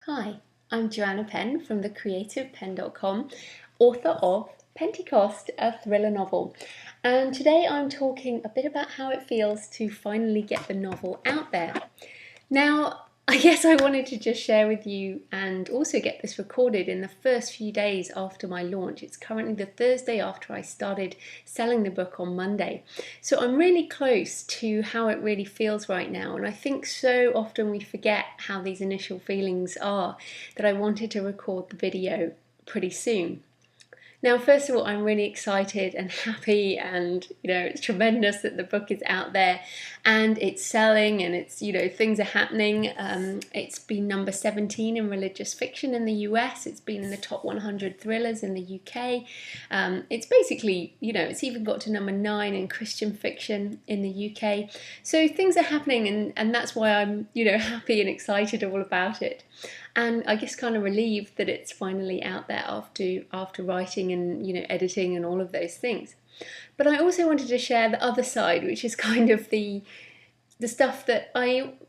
Hi, I'm Penn from thecreativepenn.com, author of Pentecost, a thriller novel. And today I'm talking a bit about how it feels to finally get the novel out there. Now, I guess I wanted to just share with you and also get this recorded in the first few days after my launch. It's currently the Thursday after I started selling the book on Monday. So I'm really close to how it really feels right now. And I think so often we forget how these initial feelings are that I wanted to record the video pretty soon. Now, first of all, I'm really excited and happy, and it's tremendous that the book is out there and it's selling, and it's things are happening. It's been number 17 in religious fiction in the US. It's been in the top 100 thrillers in the UK. It's basically it's even got to number 9 in Christian fiction in the UK. So things are happening, and that's why I'm happy and excited all about it. And I guess kind of relieved that it's finally out there after writing and editing and all of those things. But I also wanted to share the other side, which is kind of the stuff that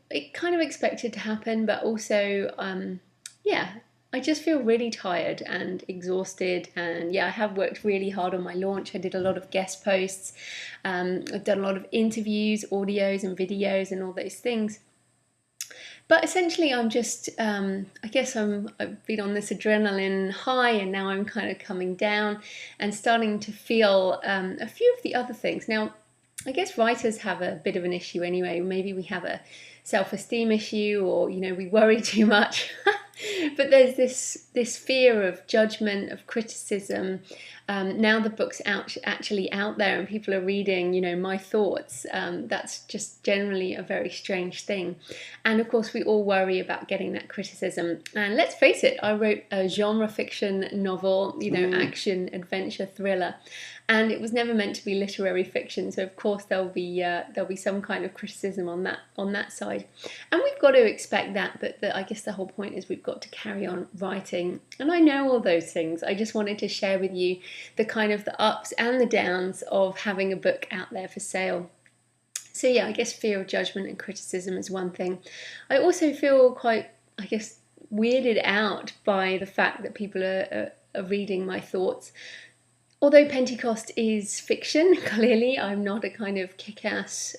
it kind of expected to happen, but also I just feel really tired and exhausted, and I have worked really hard on my launch. I did a lot of guest posts, I've done a lot of interviews, audios and videos and all those things. But essentially, I'm just, I guess I've been on this adrenaline high, and now I'm kind of coming down and starting to feel a few of the other things. Now, I guess writers have a bit of an issue anyway. Maybe we have a self-esteem issue, or we worry too much. But there's this fear of judgment, of criticism. Now the book's actually out there and people are reading, my thoughts. That's just generally a very strange thing. And of course, we all worry about getting that criticism. And let's face it, I wrote a genre fiction novel, action, adventure, thriller. And it was never meant to be literary fiction, so of course there'll be some kind of criticism on that side, and we've got to expect that. But I guess the whole point is we've got to carry on writing, and I know all those things. I just wanted to share with you the kind of the ups and the downs of having a book out there for sale. So I guess fear of judgment and criticism is one thing. I also feel quite, I guess, weirded out by the fact that people are reading my thoughts. Although Pentecost is fiction, clearly I'm not a kind of kick-ass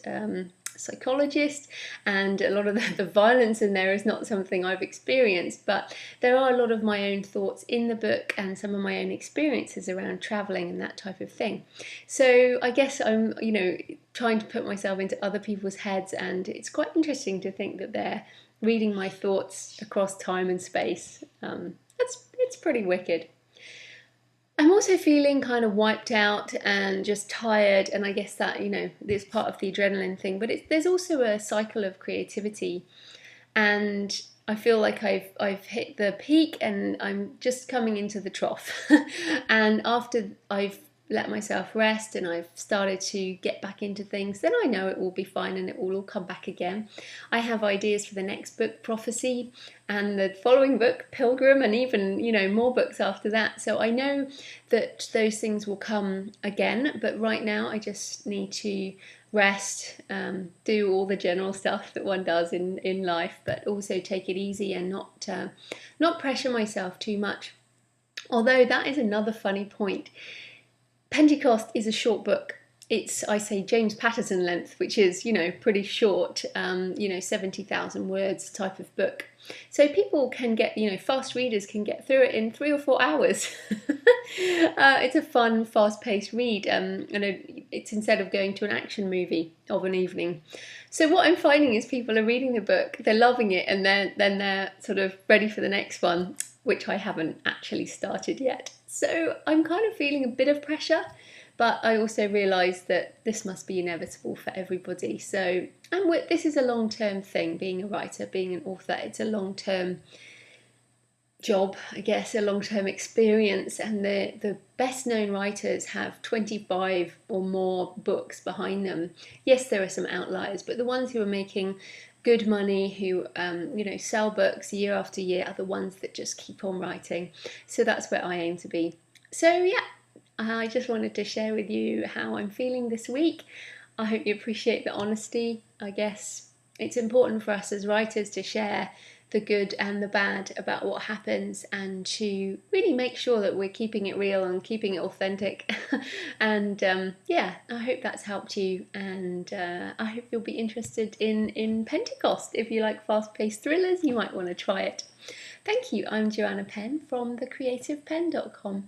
psychologist, and a lot of the violence in there is not something I've experienced, but there are a lot of my own thoughts in the book and some of my own experiences around travelling and that type of thing. So I guess I'm trying to put myself into other people's heads, and it's quite interesting to think that they're reading my thoughts across time and space. It's pretty wicked. I'm also feeling kind of wiped out and just tired, and I guess that is part of the adrenaline thing. But there's also a cycle of creativity, and I feel like I've hit the peak and I'm just coming into the trough. And after I've let myself rest and I've started to get back into things, then I know it will be fine and it will all come back again. I have ideas for the next book, Prophecy, and the following book, Pilgrim, and even more books after that. So I know that those things will come again, but right now I just need to rest, do all the general stuff that one does in life, but also take it easy and not pressure myself too much. Although that is another funny point. Pentecost is a short book. It's, I say, James Patterson length, which is, pretty short, 70,000 words type of book. So people can get, fast readers can get through it in 3 or 4 hours. It's a fun, fast-paced read, and it's instead of going to an action movie of an evening. So what I'm finding is people are reading the book, they're loving it, and then they're sort of ready for the next one, which I haven't actually started yet. So I'm kind of feeling a bit of pressure, but I also realise that this must be inevitable for everybody. So, and this is a long-term thing, being a writer, being an author. It's a long-term job, I guess, a long-term experience, and the best-known writers have 25 or more books behind them. Yes, there are some outliers, but the ones who are making good money, who sell books year after year, are the ones that just keep on writing. So that's where I aim to be. So I just wanted to share with you how I'm feeling this week. I hope you appreciate the honesty. I guess it's important for us as writers to share the good and the bad about what happens, and to really make sure that we're keeping it real and keeping it authentic. And yeah, I hope that's helped you, and I hope you'll be interested in Pentecost. If you like fast-paced thrillers, you might want to try it. Thank you. I'm Joanna Penn from thecreativepenn.com.